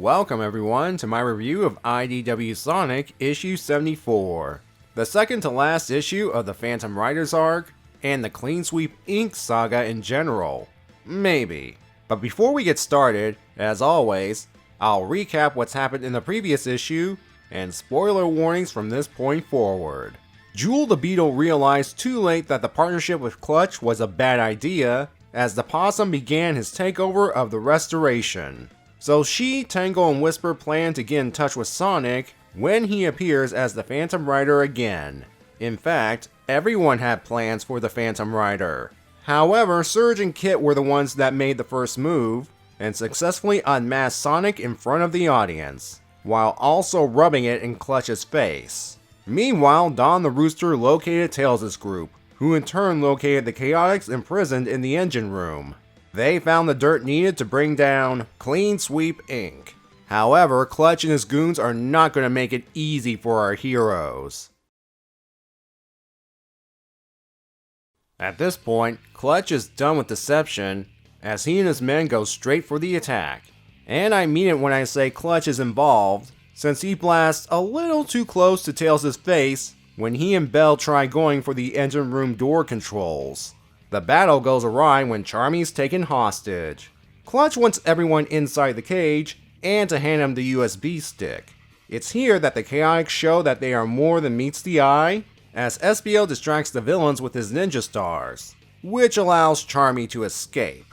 Welcome everyone to my review of IDW Sonic issue 74, the second to last issue of the Phantom Riders arc, and the Clean Sweep Inc. saga in general. Maybe. But before we get started, as always, I'll recap what's happened in the previous issue, and spoiler warnings from this point forward. Jewel the Beetle realized too late that the partnership with Clutch was a bad idea, as the Possum began his takeover of the Restoration. So she, Tangle, and Whisper plan to get in touch with Sonic when he appears as the Phantom Rider again. In fact, everyone had plans for the Phantom Rider. However, Surge and Kit were the ones that made the first move, and successfully unmasked Sonic in front of the audience, while also rubbing it in Clutch's face. Meanwhile, Don the Rooster located Tails' group, who in turn located the Chaotix imprisoned in the engine room. They found the dirt needed to bring down Clean Sweep Inc. However, Clutch and his goons are not going to make it easy for our heroes. At this point, Clutch is done with deception, as he and his men go straight for the attack. And I mean it when I say Clutch is involved, since he blasts a little too close to Tails' face when he and Belle try going for the engine room door controls. The battle goes awry when Charmy's taken hostage. Clutch wants everyone inside the cage, and to hand him the USB stick. It's here that the Chaotix show that they are more than meets the eye, as SBO distracts the villains with his ninja stars, which allows Charmy to escape.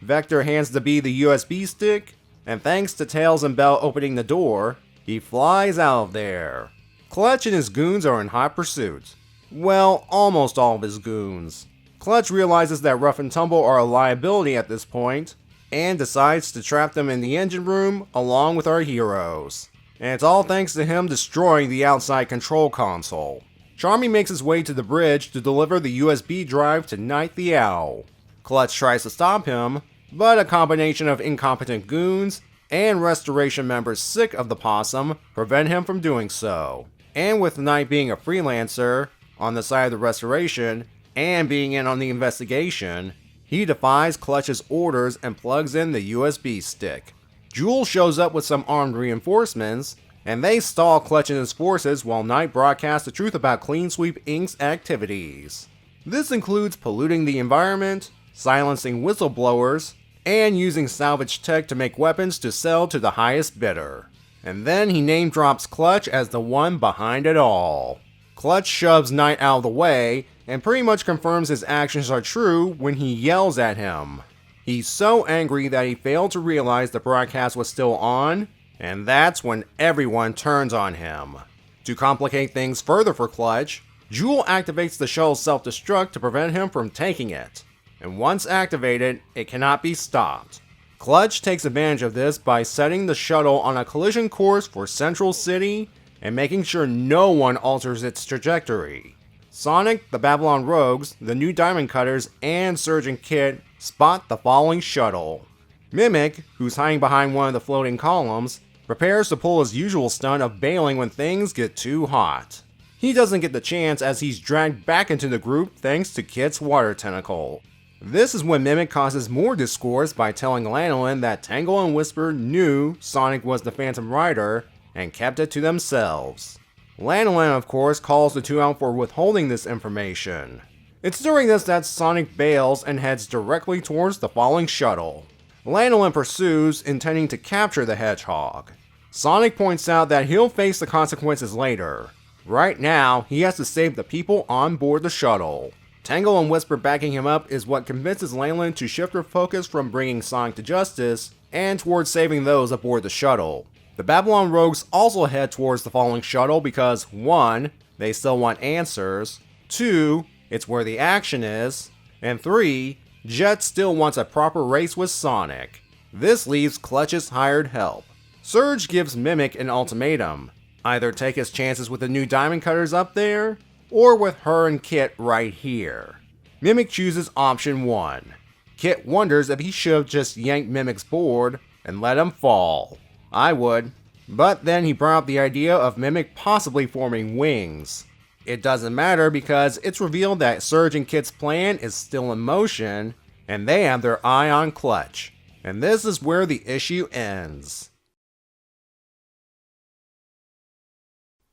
Vector hands the Bee the USB stick, and thanks to Tails and Belle opening the door, he flies out of there. Clutch and his goons are in hot pursuit. Well, almost all of his goons. Clutch realizes that Rough and Tumble are a liability at this point, and decides to trap them in the engine room along with our heroes. And it's all thanks to him destroying the outside control console. Charmy makes his way to the bridge to deliver the USB drive to Night the Owl. Clutch tries to stop him, but a combination of incompetent goons and Restoration members sick of the Possum prevent him from doing so. And with Night being a freelancer on the side of the Restoration, and being in on the investigation, he defies Clutch's orders and plugs in the USB stick. Jewel shows up with some armed reinforcements, and they stall Clutch and his forces while Knight broadcasts the truth about Clean Sweep Inc.'s activities. This includes polluting the environment, silencing whistleblowers, and using salvage tech to make weapons to sell to the highest bidder. And then he name drops Clutch as the one behind it all. Clutch shoves Knight out of the way, and pretty much confirms his actions are true when he yells at him. He's so angry that he failed to realize the broadcast was still on, and that's when everyone turns on him. To complicate things further for Clutch, Jewel activates the shuttle's self-destruct to prevent him from taking it, and once activated, it cannot be stopped. Clutch takes advantage of this by setting the shuttle on a collision course for Central City, and making sure no one alters its trajectory. Sonic, the Babylon Rogues, the new Diamond Cutters, and Surge and Kit spot the falling shuttle. Mimic, who's hiding behind one of the floating columns, prepares to pull his usual stunt of bailing when things get too hot. He doesn't get the chance as he's dragged back into the group thanks to Kit's water tentacle. This is when Mimic causes more discourse by telling Lanolin that Tangle and Whisper knew Sonic was the Phantom Rider and kept it to themselves. Lanolin, of course, calls the two out for withholding this information. It's during this that Sonic bails and heads directly towards the falling shuttle. Lanolin pursues, intending to capture the Hedgehog. Sonic points out that he'll face the consequences later. Right now, he has to save the people on board the shuttle. Tangle and Whisper backing him up is what convinces Lanolin to shift her focus from bringing Sonic to justice and towards saving those aboard the shuttle. The Babylon Rogues also head towards the falling shuttle because 1. They still want answers, 2. It's where the action is, and 3. Jet still wants a proper race with Sonic. This leaves Clutch's hired help. Surge gives Mimic an ultimatum: either take his chances with the new Diamond Cutters up there, or with her and Kit right here. Mimic chooses option 1. Kit wonders if he should have just yanked Mimic's board and let him fall. I would, but then he brought up the idea of Mimic possibly forming wings. It doesn't matter because it's revealed that Surge and Kit's plan is still in motion, and they have their eye on Clutch. And this is where the issue ends.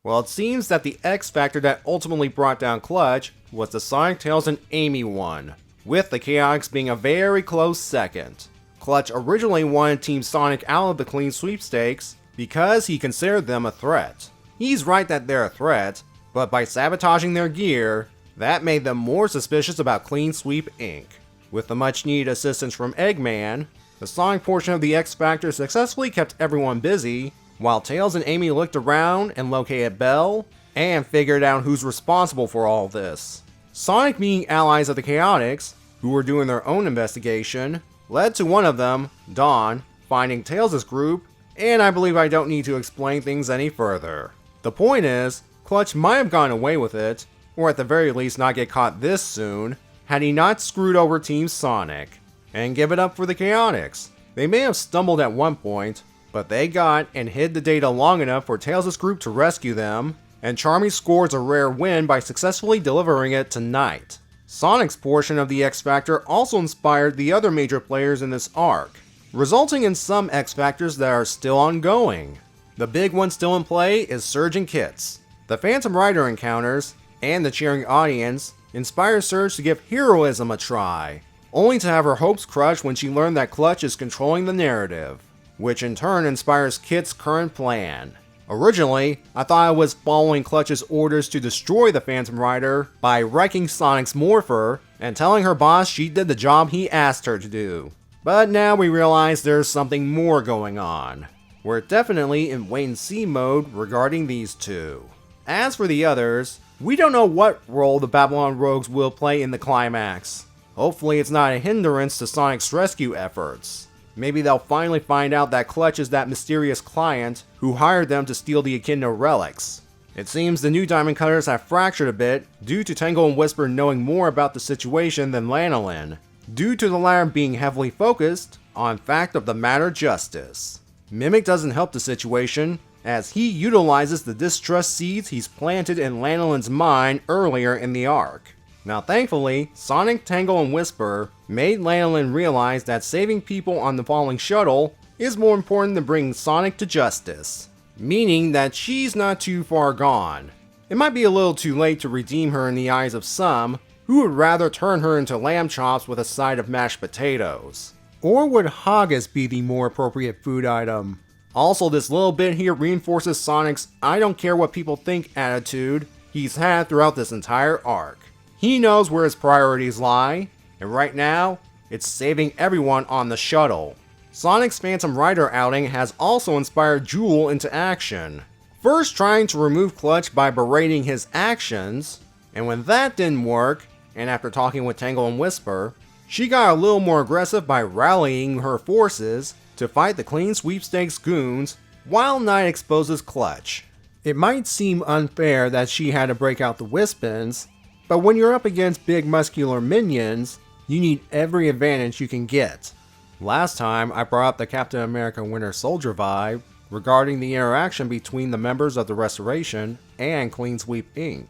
Well, it seems that the X Factor that ultimately brought down Clutch was the Sonic, Tails, and Amy one, with the Chaotix being a very close second. Clutch originally wanted Team Sonic out of the clean sweepstakes because he considered them a threat. He's right that they're a threat, but by sabotaging their gear, that made them more suspicious about Clean Sweep Inc. With the much needed assistance from Eggman, the Sonic portion of the X Factor successfully kept everyone busy, while Tails and Amy looked around and located Belle, and figured out who's responsible for all this. Sonic being allies of the Chaotix, who were doing their own investigation, led to one of them, Dawn, finding Tails' group, and I believe I don't need to explain things any further. The point is, Clutch might have gotten away with it, or at the very least not get caught this soon, had he not screwed over Team Sonic. And give it up for the Chaotix. They may have stumbled at one point, but they got and hid the data long enough for Tails' group to rescue them, and Charmy scores a rare win by successfully delivering it tonight. Sonic's portion of the X Factor also inspired the other major players in this arc, resulting in some X Factors that are still ongoing. The big one still in play is Surge and Kits. The Phantom Rider encounters, and the cheering audience, inspired Surge to give heroism a try, only to have her hopes crushed when she learned that Clutch is controlling the narrative, which in turn inspires Kit's current plan. Originally, I thought I was following Clutch's orders to destroy the Phantom Rider by wrecking Sonic's Morpher and telling her boss she did the job he asked her to do. But now we realize there's something more going on. We're definitely in wait-and-see mode regarding these two. As for the others, we don't know what role the Babylon Rogues will play in the climax. Hopefully it's not a hindrance to Sonic's rescue efforts. Maybe they'll finally find out that Clutch is that mysterious client who hired them to steal the Echidna relics. It seems the new Diamond Cutters have fractured a bit due to Tangle and Whisper knowing more about the situation than Lanolin, due to the latter being heavily focused on fact of the matter justice. Mimic doesn't help the situation, as he utilizes the distrust seeds he's planted in Lanolin's mind earlier in the arc. Now thankfully, Sonic, Tangle, and Whisper made Lanolin realize that saving people on the falling shuttle is more important than bringing Sonic to justice, meaning that she's not too far gone. It might be a little too late to redeem her in the eyes of some, who would rather turn her into lamb chops with a side of mashed potatoes. Or would haggis be the more appropriate food item? Also, this little bit here reinforces Sonic's I don't care what people think attitude he's had throughout this entire arc. He knows where his priorities lie, and right now, it's saving everyone on the shuttle. Sonic's Phantom Rider outing has also inspired Jewel into action. First trying to remove Clutch by berating his actions, and when that didn't work, and after talking with Tangle and Whisper, she got a little more aggressive by rallying her forces to fight the Clean Sweepstakes goons while Night exposes Clutch. It might seem unfair that she had to break out the Wispins, but when you're up against big muscular minions, you need every advantage you can get. Last time I brought up the Captain America Winter Soldier vibe regarding the interaction between the members of the Restoration and Clean Sweep Inc.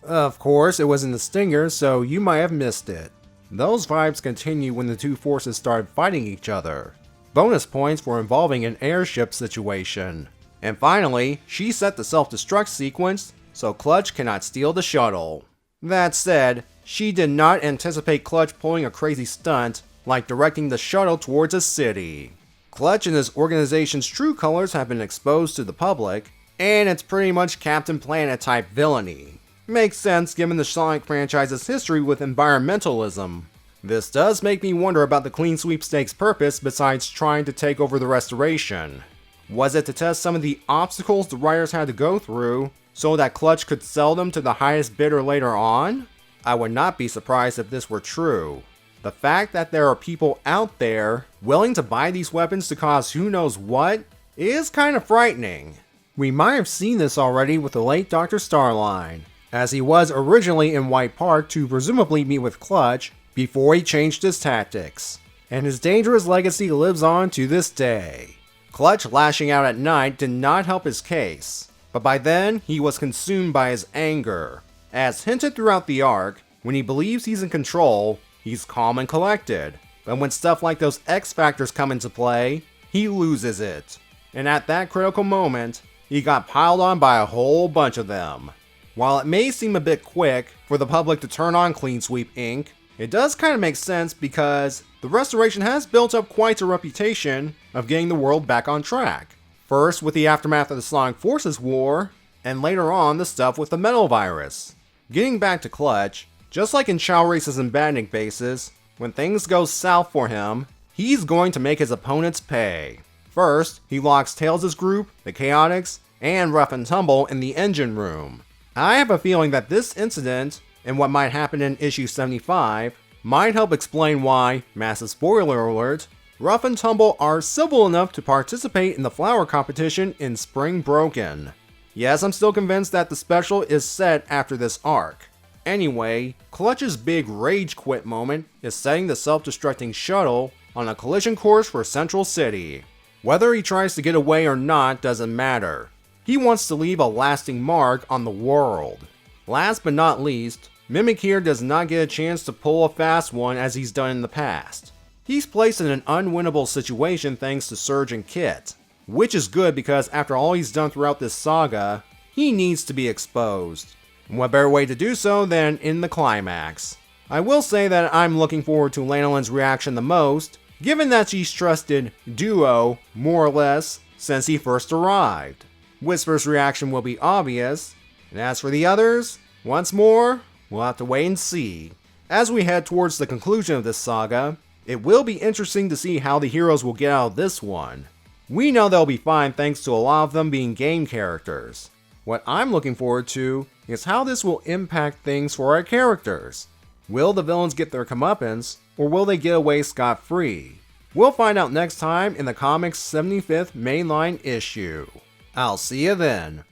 Of course, it was in the Stinger, so you might have missed it. Those vibes continue when the two forces started fighting each other. Bonus points for involving an airship situation. And finally, she set the self-destruct sequence so Clutch cannot steal the shuttle. That said, she did not anticipate Clutch pulling a crazy stunt like directing the shuttle towards a city. Clutch and his organization's true colors have been exposed to the public, and it's pretty much Captain Planet type villainy. Makes sense given the Sonic franchise's history with environmentalism. This does make me wonder about the Clean Sweepstakes' purpose besides trying to take over the Restoration. Was it to test some of the obstacles the writers had to go through so that Clutch could sell them to the highest bidder later on? I would not be surprised if this were true. The fact that there are people out there willing to buy these weapons to cause who knows what is kind of frightening. We might have seen this already with the late Dr. Starline, as he was originally in White Park to presumably meet with Clutch before he changed his tactics, and his dangerous legacy lives on to this day. Clutch lashing out at Night did not help his case, but by then he was consumed by his anger. As hinted throughout the arc, when he believes he's in control, he's calm and collected, but when stuff like those X Factors come into play, he loses it. And at that critical moment, he got piled on by a whole bunch of them. While it may seem a bit quick for the public to turn on Clean Sweep Inc., it does kind of make sense because the Restoration has built up quite a reputation of getting the world back on track. First with the aftermath of the Sonic Forces War, and later on the stuff with the Metal Virus. Getting back to Clutch, just like in Chaotix's and Badnik bases, when things go south for him, he's going to make his opponents pay. First, he locks Tails' group, the Chaotix, and Rough and Tumble in the engine room. I have a feeling that this incident, and what might happen in issue 75, might help explain why, massive spoiler alert, Rough and Tumble are civil enough to participate in the flower competition in Spring Broken. Yes, I'm still convinced that the special is set after this arc. Anyway, Clutch's big rage quit moment is setting the self-destructing shuttle on a collision course for Central City. Whether he tries to get away or not doesn't matter. He wants to leave a lasting mark on the world. Last but not least, Mimic here does not get a chance to pull a fast one as he's done in the past. He's placed in an unwinnable situation thanks to Surge and Kit, which is good because after all he's done throughout this saga, he needs to be exposed. And what better way to do so than in the climax? I will say that I'm looking forward to Lanolin's reaction the most, given that she's trusted Duo, more or less, since he first arrived. Whisper's reaction will be obvious, and as for the others, once more, we'll have to wait and see. As we head towards the conclusion of this saga, it will be interesting to see how the heroes will get out of this one. We know they'll be fine thanks to a lot of them being game characters. What I'm looking forward to is how this will impact things for our characters. Will the villains get their comeuppance, or will they get away scot-free? We'll find out next time in the comics' 75th mainline issue. I'll see you then.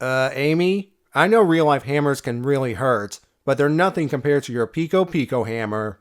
Amy, I know real-life hammers can really hurt, but they're nothing compared to your Pico Pico hammer.